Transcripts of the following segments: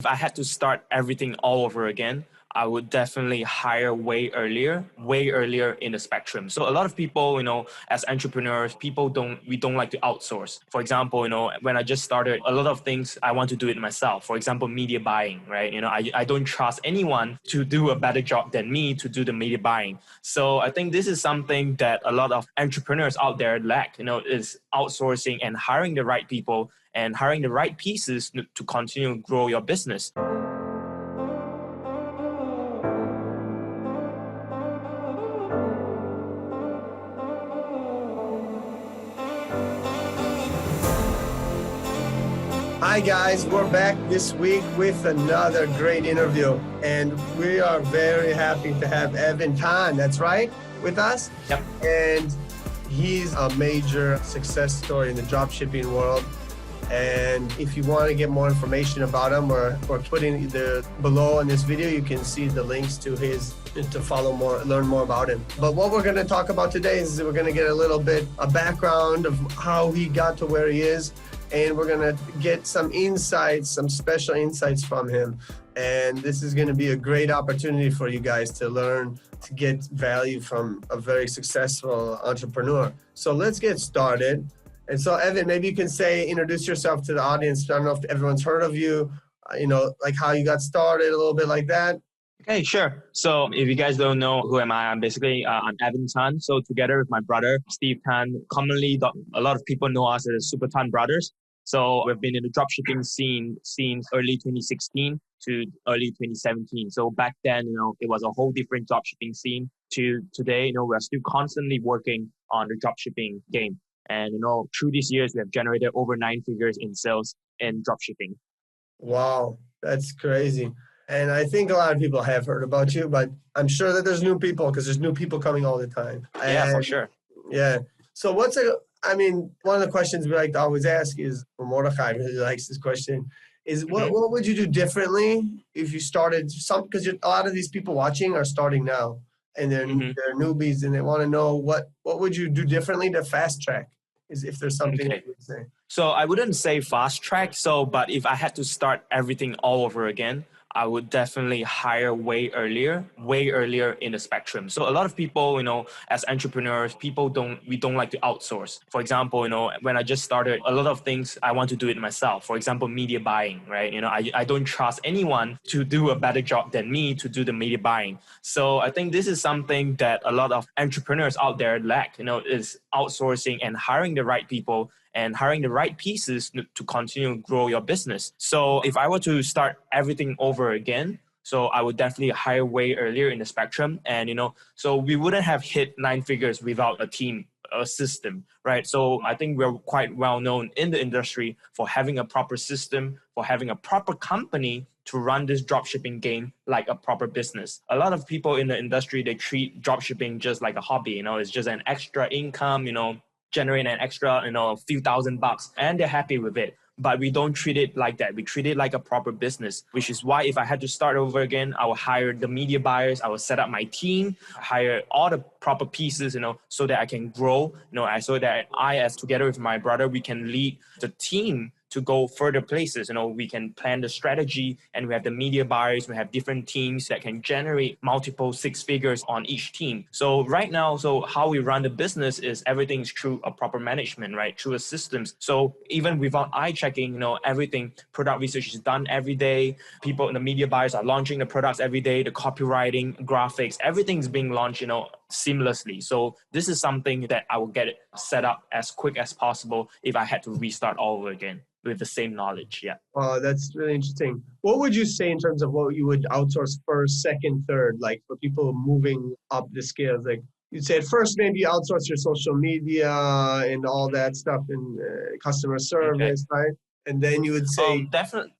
If I had to start everything all over again, I would definitely hire way earlier in the spectrum. So a lot of people, as entrepreneurs, we don't like to outsource. For example, when I just started, a lot of things I want to do it myself. For example, media buying, right? I don't trust anyone to do a better job than me to do the media buying. So I think this is something that a lot of entrepreneurs out there lack, is outsourcing and hiring the right people and hiring the right pieces to continue to grow your business. Hi guys, we're back this week with another great interview, and we are very happy to have Evan Tan, that's right, with us. Yep. And he's a major success story in the dropshipping world. And if you want to get more information about him, we're putting the below in this video, you can see the links to follow more, learn more about him. But what we're going to talk about today is we're going to get a little bit a background of how he got to where he is. And we're going to get some insights, some special insights from him. And this is going to be a great opportunity for you guys to learn, to get value from a very successful entrepreneur. So let's get started. And so Evan, maybe you can introduce yourself to the audience. I don't know if everyone's heard of you, like how you got started, a little bit like that. Okay, sure. So if you guys don't know who am I, I'm basically I'm Evan Tan. So together with my brother, Steve Tan, commonly a lot of people know us as Super Tan Brothers. So we've been in the dropshipping scene since early 2016 to early 2017. So back then, it was a whole different dropshipping scene to today. We're still constantly working on the dropshipping game. And, through these years, we have generated over 9 figures in sales in dropshipping. Wow, that's crazy. And I think a lot of people have heard about you, but I'm sure that there's new people because there's new people coming all the time. Yeah, for sure. Yeah. So one of the questions we like to always ask is, for Mordechai really likes this question, is what would you do differently if you started because a lot of these people watching are starting now and they're newbies and they want to know what would you do differently to fast track? Is if there's something that you would say. So I wouldn't say fast track. But if I had to start everything all over again, I would definitely hire way earlier in the spectrum. So a lot of people, as entrepreneurs, we don't like to outsource. For example, when I just started, a lot of things I want to do it myself. For example, media buying, right? I don't trust anyone to do a better job than me to do the media buying. So I think this is something that a lot of entrepreneurs out there lack, is outsourcing and hiring the right people and hiring the right pieces to continue to grow your business. So if I were to start everything over again, so I would definitely hire way earlier in the spectrum. And, so we wouldn't have hit 9 figures without a team, a system, right? So I think we're quite well known in the industry for having a proper system, for having a proper company to run this dropshipping game like a proper business. A lot of people in the industry, they treat dropshipping just like a hobby, it's just an extra income, generate an extra, a few $1,000 and they're happy with it. But we don't treat it like that. We treat it like a proper business, which is why if I had to start over again, I will hire the media buyers. I will set up my team, hire all the proper pieces, so that I can grow, so that as together with my brother, we can lead the team to go further places. We can plan the strategy and we have the media buyers, we have different teams that can generate multiple 6 figures on each team. So right now, how we run the business is everything's through a proper management, right? Through a systems. So even without eye checking, everything, product research is done every day. People in the media buyers are launching the products every day, the copywriting, graphics, everything's being launched, seamlessly. So this is something that I will get it set up as quick as possible if I had to restart all over again with the same knowledge. Yeah. Oh, that's really interesting. What would you say in terms of what you would outsource first, second, third, like for people moving up the scales? Like you'd say at first, maybe you outsource your social media and all that stuff and customer service, right? And then you would say... definitely.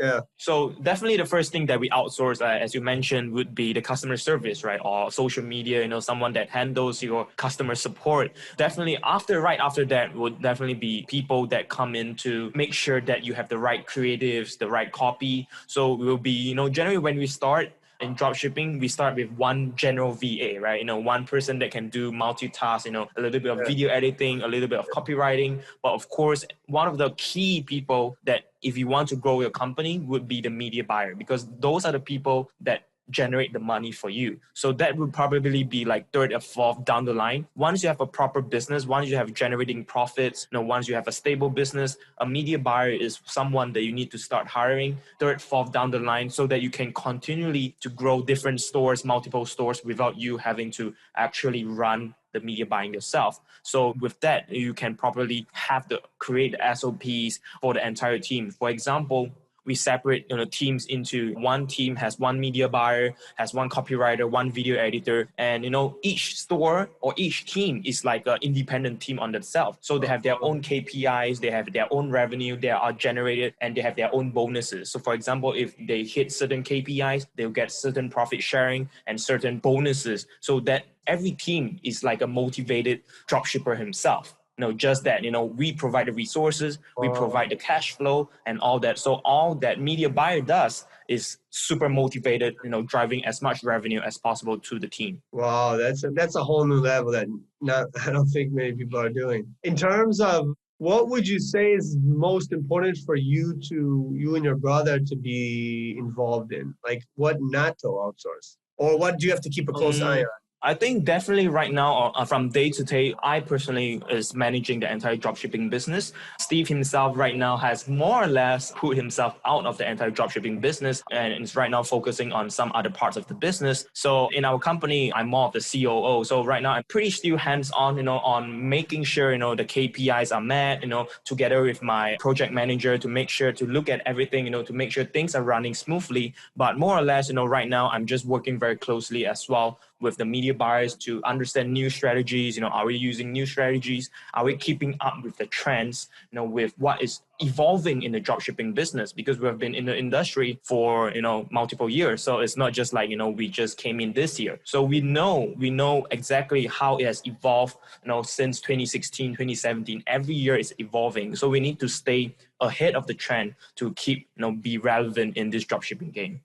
Yeah. So definitely the first thing that we outsource, as you mentioned, would be the customer service, right? Or social media, someone that handles your customer support. Definitely right after that would definitely be people that come in to make sure that you have the right creatives, the right copy. So we will be, generally when we start, in dropshipping, we start with one general VA, right? You know, one person that can do multitask, you know, a little bit of video editing, a little bit of copywriting. But of course, one of the key people that if you want to grow your company would be the media buyer, because those are the people that generate the money for you. So that would probably be like third or fourth down the line. Once you have a proper business, once you have generating profits, you know, once you have a stable business, a media buyer is someone that you need to start hiring third, fourth down the line, so that you can continually to grow different stores, multiple stores, without you having to actually run the media buying yourself. So with that, you can properly have the create the SOPs for the entire team. For example, we separate, you know, teams into one team has one media buyer, has one copywriter, one video editor, and, you know, each store or each team is like an independent team on themselves. So they have their own KPIs, they have their own revenue, they are generated, and they have their own bonuses. So for example, if they hit certain KPIs, they'll get certain profit sharing and certain bonuses, so that every team is like a motivated dropshipper himself. You know, just that, you know, we provide the resources, we provide the cash flow and all that. So all that media buyer does is super motivated, you know, driving as much revenue as possible to the team. Wow, that's a whole new level that not I don't think many people are doing. In terms of what would you say is most important for you and your brother to be involved in? Like what not to outsource? Or what do you have to keep a close eye on? I think definitely right now, from day to day, I personally is managing the entire dropshipping business. Steve himself right now has more or less put himself out of the entire dropshipping business and is right now focusing on some other parts of the business. So in our company, I'm more of the COO. So right now I'm pretty still hands-on, you know, on making sure, you know, the KPIs are met, you know, together with my project manager to make sure to look at everything, you know, to make sure things are running smoothly. But more or less, you know, right now I'm just working very closely as well with the media buyers to understand new strategies. You know, are we using new strategies? Are we keeping up with the trends, you know, with what is evolving in the dropshipping business? Because we have been in the industry for, you know, multiple years. So it's not just like, you know, we just came in this year. So we know exactly how it has evolved, you know, since 2016, 2017. Every year is evolving. So we need to stay ahead of the trend to keep, you know, be relevant in this dropshipping game.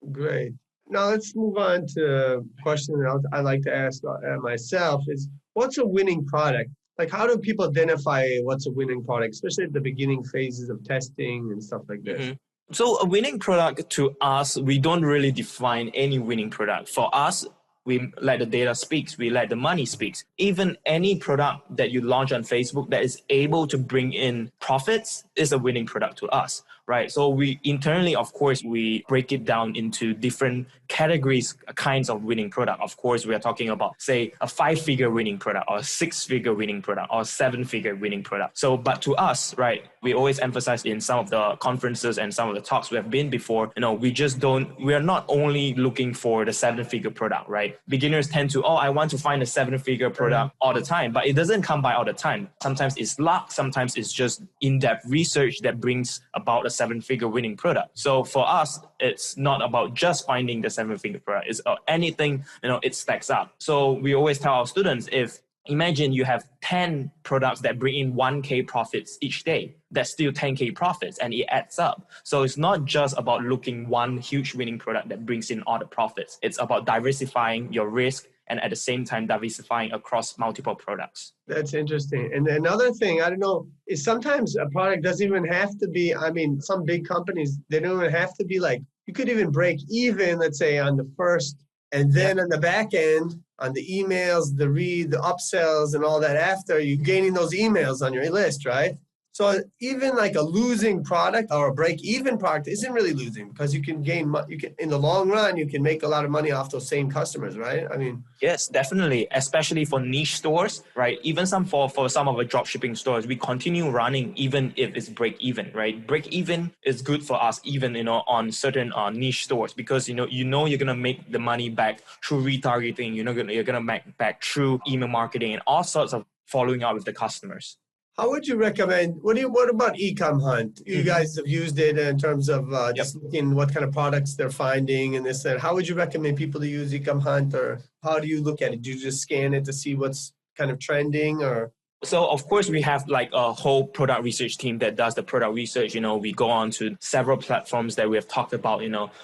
Great. Now let's move on to a question that I like to ask myself is, what's a winning product? Like, how do people identify what's a winning product, especially at the beginning phases of testing and stuff like this? So a winning product to us, we don't really define any winning product. For us, we let the data speaks, we let the money speaks. Even any product that you launch on Facebook that is able to bring in profits is a winning product to us, right? So we internally, of course, we break it down into different categories, kinds of winning product. Of course, we are talking about, say, a 5-figure winning product or a 6-figure winning product or a 7-figure winning product. So, but to us, right, we always emphasize in some of the conferences and some of the talks we have been before, you know, we are not only looking for the 7-figure product, right? Beginners tend to, I want to find a 7-figure product all the time, but it doesn't come by all the time. Sometimes it's luck, sometimes it's just in-depth research that brings about a 7-figure winning product. So for us, it's not about just finding the 7-figure product. It's anything, you know, it stacks up. So we always tell our students, imagine you have 10 products that bring in 1K profits each day. That's still 10K profits and it adds up. So it's not just about looking one huge winning product that brings in all the profits. It's about diversifying your risk and at the same time diversifying across multiple products. That's interesting. And another thing, I don't know, is sometimes a product doesn't even have to be, I mean, some big companies, they don't even have to be like, you could even break even, let's say on the first, and then on the back end, on the emails, the upsells and all that after, you gaining those emails on your list, right? So even like a losing product or a break-even product isn't really losing, because you can in the long run, you can make a lot of money off those same customers, right? I mean, yes, definitely, especially for niche stores, right? Even for some of the dropshipping stores, we continue running even if it's break-even, right? Break-even is good for us, even, you know, on certain niche stores, because you're gonna make the money back through retargeting. You're gonna make back through email marketing and all sorts of following up with the customers. How would you recommend, what about Ecomhunt? You guys have used it in terms of just looking what kind of products they're finding and this and how would you recommend people to use Ecomhunt, or how do you look at it? Do you just scan it to see what's kind of trending, or? So of course we have like a whole product research team that does the product research. We go on to several platforms that we have talked about,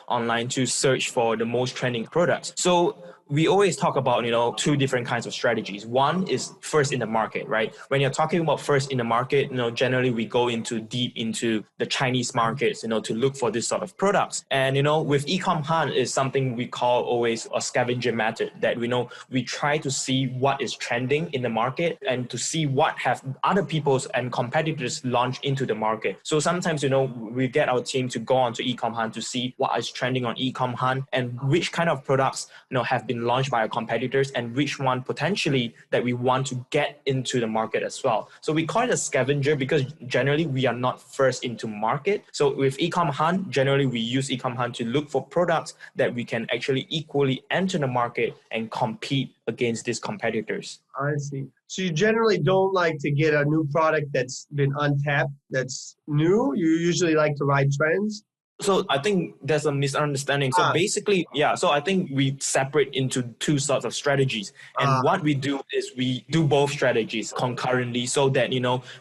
online to search for the most trending products. So we always talk about, two different kinds of strategies. One is first in the market, right? When you're talking about first in the market, generally we go into deep into the Chinese markets, to look for this sort of products. And, with Ecomhunt is something we call always a scavenger method, that we try to see what is trending in the market and to see what have other people's and competitors launched into the market. So sometimes, we get our team to go onto Ecomhunt to see what is trending on Ecomhunt and which kind of products, have been launched by our competitors and which one potentially that we want to get into the market as well. So we call it a scavenger because generally we are not first into market. So with Ecomhunt, generally we use Ecomhunt to look for products that we can actually equally enter the market and compete against these competitors. I see. So you generally don't like to get a new product that's been untapped, that's new. You usually like to ride trends. So I think there's a misunderstanding. So basically, so I think we separate into two sorts of strategies. And what we do is we do both strategies concurrently so that,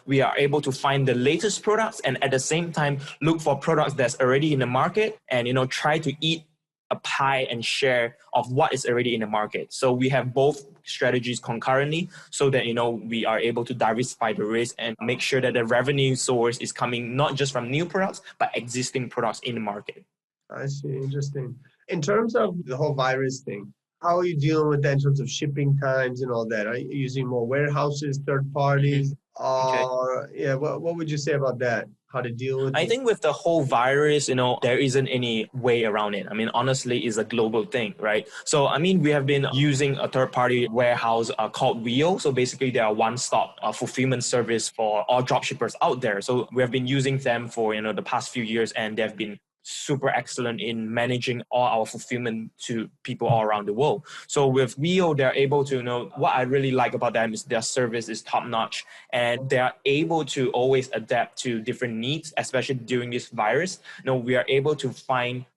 we are able to find the latest products and at the same time look for products that's already in the market and, try to eat a pie and share of what is already in the market. So we have both strategies concurrently so that, we are able to diversify the risk and make sure that the revenue source is coming not just from new products, but existing products in the market. I see. Interesting. In terms of the whole virus thing, how are you dealing with that in terms of shipping times and all that? Are you using more warehouses, third parties? Or what would you say about that? How to deal with it? I think with the whole virus, there isn't any way around it. I mean, honestly, it's a global thing, right? So, I mean, we have been using a third-party warehouse called Rio. So basically, they are one-stop fulfillment service for all dropshippers out there. So we have been using them for, the past few years, and they've been super excellent in managing all our fulfillment to people all around the world. So with Rio, they're able to, what I really like about them is their service is top notch and they're able to always adapt to different needs, especially during this virus. We are able to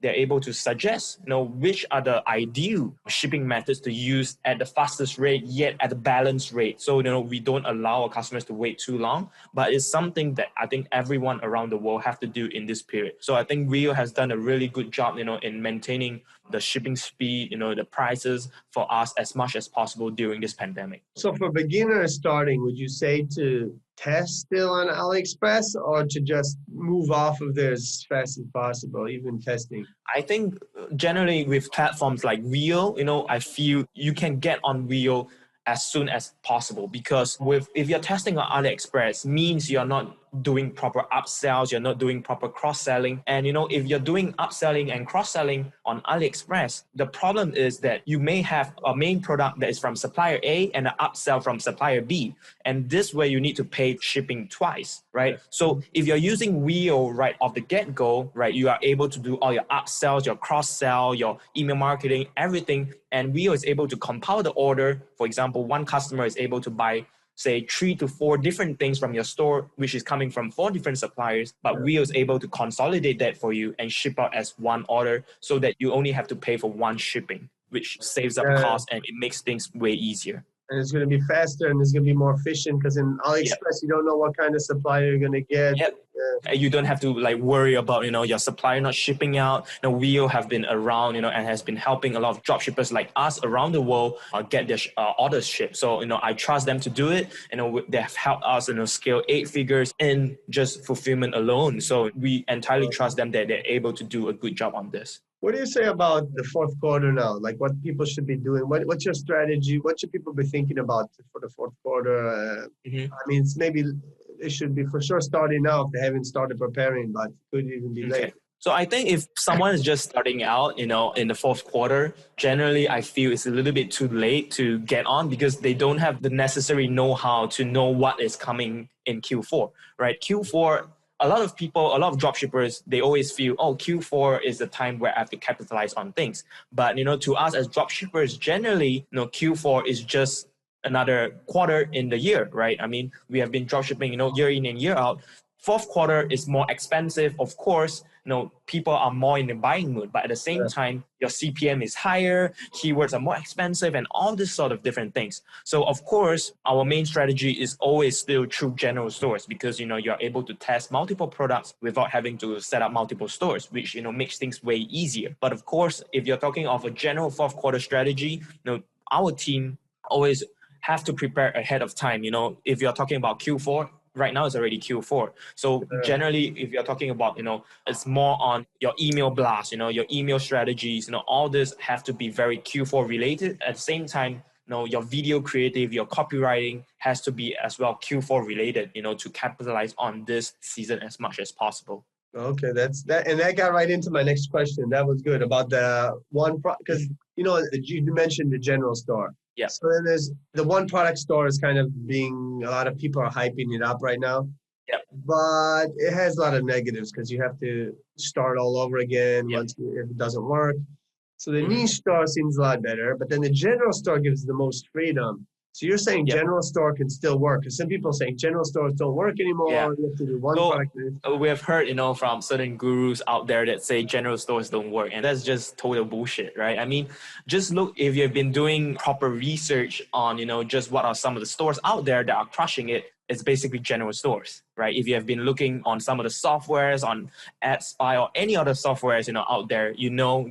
they're able to suggest, which are the ideal shipping methods to use at the fastest rate, yet at the balanced rate. So, we don't allow our customers to wait too long, but it's something that I think everyone around the world have to do in this period. So I think Rio has done a really good job, in maintaining the shipping speed, the prices for us as much as possible during this pandemic. So for beginners starting, would you say to test still on AliExpress or to just move off of there as fast as possible, even testing? I think generally with platforms like Rio, I feel you can get on Rio as soon as possible because if you're testing on AliExpress means you're not doing proper upsells, you're not doing proper cross-selling. And if you're doing upselling and cross-selling on AliExpress, the problem is that you may have a main product that is from supplier A and an upsell from supplier B. And this way you need to pay shipping twice, right? So if you're using Rio right off the get-go, right, you are able to do all your upsells, your cross-sell, your email marketing, everything. And Rio is able to compile the order. For example, one customer is able to buy say 3 to 4 different things from your store, which is coming from 4 different suppliers, but Rio is able to consolidate that for you and ship out as one order so that you only have to pay for one shipping, which saves up cost and it makes things way easier. And it's going to be faster and it's going to be more efficient because in AliExpress, you don't know what kind of supplier you're going to get. Yep. You don't have to worry about, your supplier not shipping out. Rio have been around, and has been helping a lot of dropshippers like us around the world get their orders shipped. So, I trust them to do it. They have helped us, scale 8 figures in just fulfillment alone. So we entirely trust them that they're able to do a good job on this. What do you say about the fourth quarter now? Like what people should be doing? What's your strategy? What should people be thinking about for the fourth quarter? I mean, it should be for sure starting now if they haven't started preparing, but it could even be late. So I think if someone is just starting out, in the fourth quarter, generally I feel it's a little bit too late to get on because they don't have the necessary know-how to know what is coming in Q4, right? Q4, a lot of dropshippers, they always feel, Q4 is the time where I have to capitalize on things. But, to us as dropshippers, generally, Q4 is just another quarter in the year, right? I mean, we have been dropshipping, year in and year out. Fourth quarter is more expensive, of course. people are more in the buying mood, but at the same time, your CPM is higher, keywords are more expensive, and all this sort of different things. So of course, our main strategy is always still through general stores, because you're able to test multiple products without having to set up multiple stores, which makes things way easier. But of course, if you're talking of a general fourth quarter strategy, our team always have to prepare ahead of time. If you're talking about Q4, right now it's already Q4. So generally, if you're talking about, it's more on your email blast, your email strategies, all this have to be very Q4 related. At the same time, your video creative, your copywriting has to be as well Q4 related, to capitalize on this season as much as possible. Okay, that's that, and that got right into my next question. That was good about the one because you mentioned the general store. Yeah. So then there's the one product store is kind of being, a lot of people are hyping it up right now. Yeah. But it has a lot of negatives because you have to start all over again once if it doesn't work. So the niche store seems a lot better, but then the general store gives the most freedom. So you're saying general store can still work, because some people are saying general stores don't work anymore. Yeah. You have to do one product. We have heard, from certain gurus out there that say general stores don't work, and that's just total bullshit, right? I mean, just look, if you've been doing proper research on, just what are some of the stores out there that are crushing it, it's basically general stores, right? If you have been looking on some of the softwares, on AdSpy or any other softwares, out there,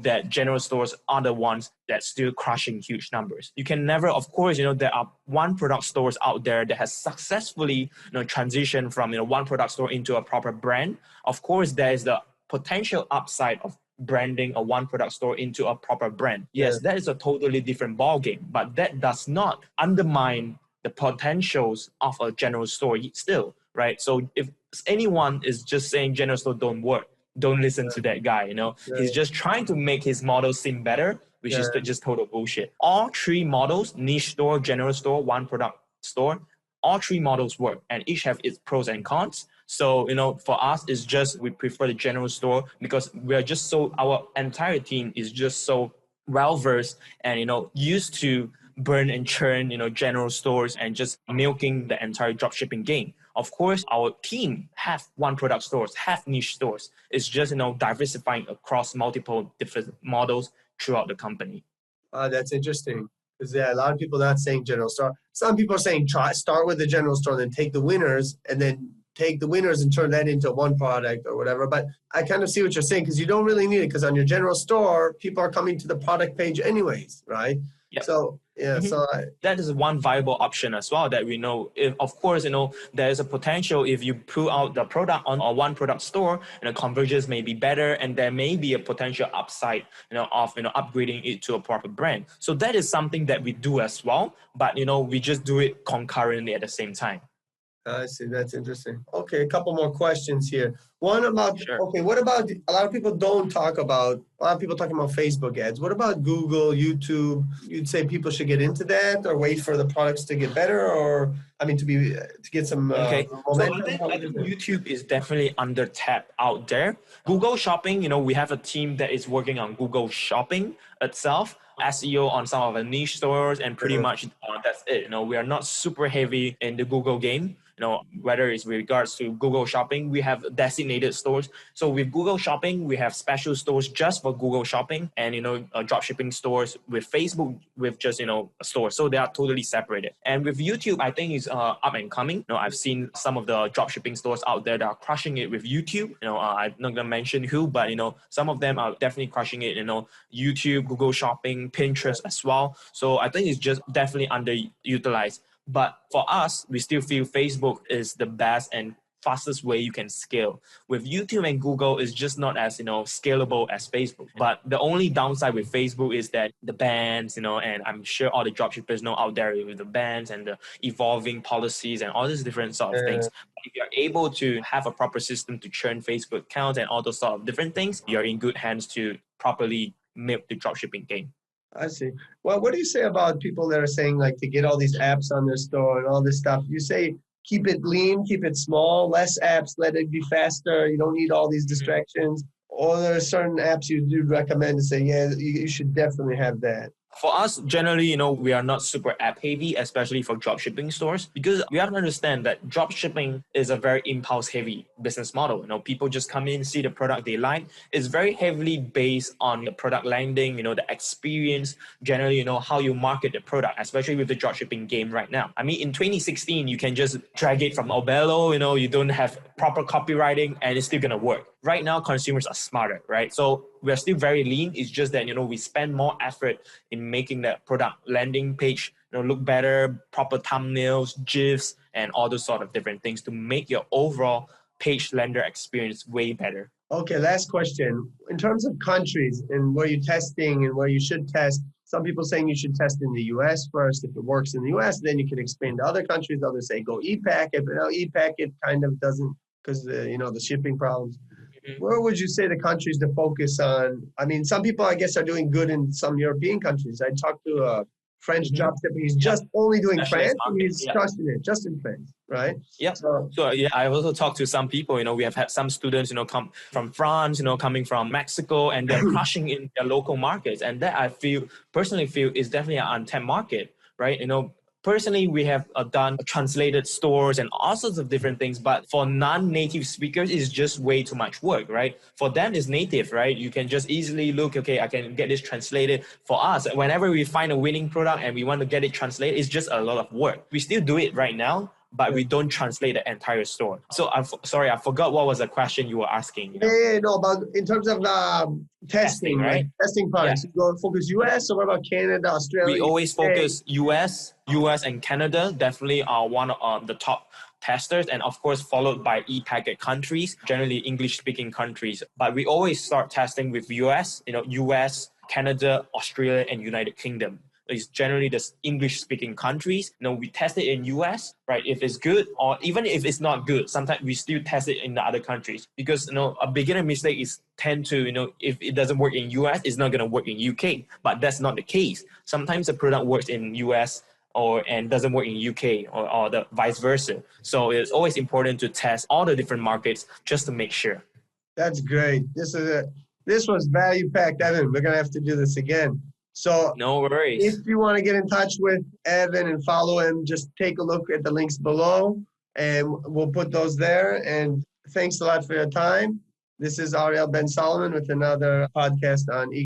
that general stores are the ones that's still crushing huge numbers. You can never, of course, there are one product stores out there that has successfully, transitioned from, one product store into a proper brand. Of course, there is the potential upside of branding a one product store into a proper brand. Yes, that is a totally different ballgame, but that does not undermine the potentials of a general store still, right? So if anyone is just saying general store don't work, don't listen to that guy. He's just trying to make his model seem better, which is just total bullshit. All three models, niche store, general store, one product store, all three models work, and each have its pros and cons. So, for us, it's just we prefer the general store because our entire team is just so well-versed and, used to burn and churn, general stores and just milking the entire dropshipping game. Of course, our team have one product stores, have niche stores. It's just, diversifying across multiple different models throughout the company. That's interesting. Because a lot of people are not saying general store. Some people are saying start with the general store, then take the winners, and then take the winners and turn that into one product or whatever. But I kind of see what you're saying, because you don't really need it, because on your general store, people are coming to the product page anyways, right? Yep. So that is one viable option as well that we know. If, of course, there is a potential if you pull out the product on a one product store, conversions may be better, and there may be a potential upside, of upgrading it to a proper brand. So that is something that we do as well, but we just do it concurrently at the same time. I see. That's interesting. Okay, a couple more questions here. One about, what about, a lot of people don't talk about, a lot of people talking about Facebook ads. What about Google, YouTube? You'd say people should get into that or wait for the products to get better, or, to get some momentum? So I think YouTube is definitely under tap out there. Google Shopping, we have a team that is working on Google Shopping itself. SEO on some of the niche stores, and pretty much that's it. We are not super heavy in the Google game. Whether it's with regards to Google Shopping, we have designated stores. So with Google Shopping, we have special stores just for Google Shopping, and dropshipping stores with Facebook with just a store. So they are totally separated. And with YouTube, I think it's up and coming. I've seen some of the dropshipping stores out there that are crushing it with YouTube. I'm not gonna mention who, but some of them are definitely crushing it. YouTube, Google Shopping, Pinterest as well. So I think it's just definitely underutilized. But for us, we still feel Facebook is the best and fastest way you can scale. With YouTube and Google, it's just not as scalable as Facebook. But the only downside with Facebook is that the bans, and I'm sure all the dropshippers know out there with the bans and the evolving policies and all these different sort of things. But if you're able to have a proper system to churn Facebook accounts and all those sort of different things, you're in good hands to properly milk the dropshipping game. I see. Well, what do you say about people that are saying, like, to get all these apps on their store and all this stuff? You say keep it lean, keep it small, less apps, let it be faster. You don't need all these distractions. Or there are certain apps you do recommend to say, yeah, you should definitely have that. For us, generally, we are not super app heavy, especially for dropshipping stores, because we have to understand that dropshipping is a very impulse heavy business model. People just come in, see the product they like. It's very heavily based on the product landing, the experience, generally, how you market the product, especially with the dropshipping game right now. I mean, in 2016, you can just drag it from Obello, you don't have proper copywriting and it's still going to work. Right now, consumers are smarter, right? So we're still very lean. It's just that, we spend more effort in making the product landing page look better, proper thumbnails, GIFs, and all those sort of different things to make your overall page lender experience way better. Okay, last question. In terms of countries and where you're testing and where you should test, some people saying you should test in the US first. If it works in the US, then you can expand to other countries. Others say go e-packet, but now e-packet kind of doesn't because the shipping problems. Where would you say the countries to focus on? I mean, some people, I guess, are doing good in some European countries. I talked to a French dropshipper. He's just only doing France, and he's crushing it just in France, right? Yeah. So yeah, I also talked to some people. We have had some students, come from France, coming from Mexico, and they're crushing in their local markets. And that I personally feel is definitely an untapped market, right? Personally, we have done translated stores and all sorts of different things, but for non-native speakers, it's just way too much work, right? For them, it's native, right? You can just easily look, okay, I can get this translated. For us, whenever we find a winning product and we want to get it translated, it's just a lot of work. We still do it right now, but we don't translate the entire store. So I'm sorry, I forgot what was the question you were asking. About in terms of testing, right? Like testing products. Yeah. You go focus US, or what about Canada, Australia? We always focus US and Canada definitely are one of the top testers, and of course followed by e-packet countries, generally English-speaking countries. But we always start testing with US, US, Canada, Australia, and United Kingdom. It's generally the English-speaking countries. We test it in US, right? If it's good, or even if it's not good, sometimes we still test it in the other countries because a beginner mistake is tend to if it doesn't work in US, it's not going to work in UK. But that's not the case. Sometimes the product works in US and doesn't work in UK or the vice versa. So it's always important to test all the different markets just to make sure. That's great. This was value packed, Evan. We're gonna have to do this again. So no worries. If you want to get in touch with Evan and follow him, just take a look at the links below and we'll put those there. And thanks a lot for your time. This is Ariel Ben Solomon with another podcast on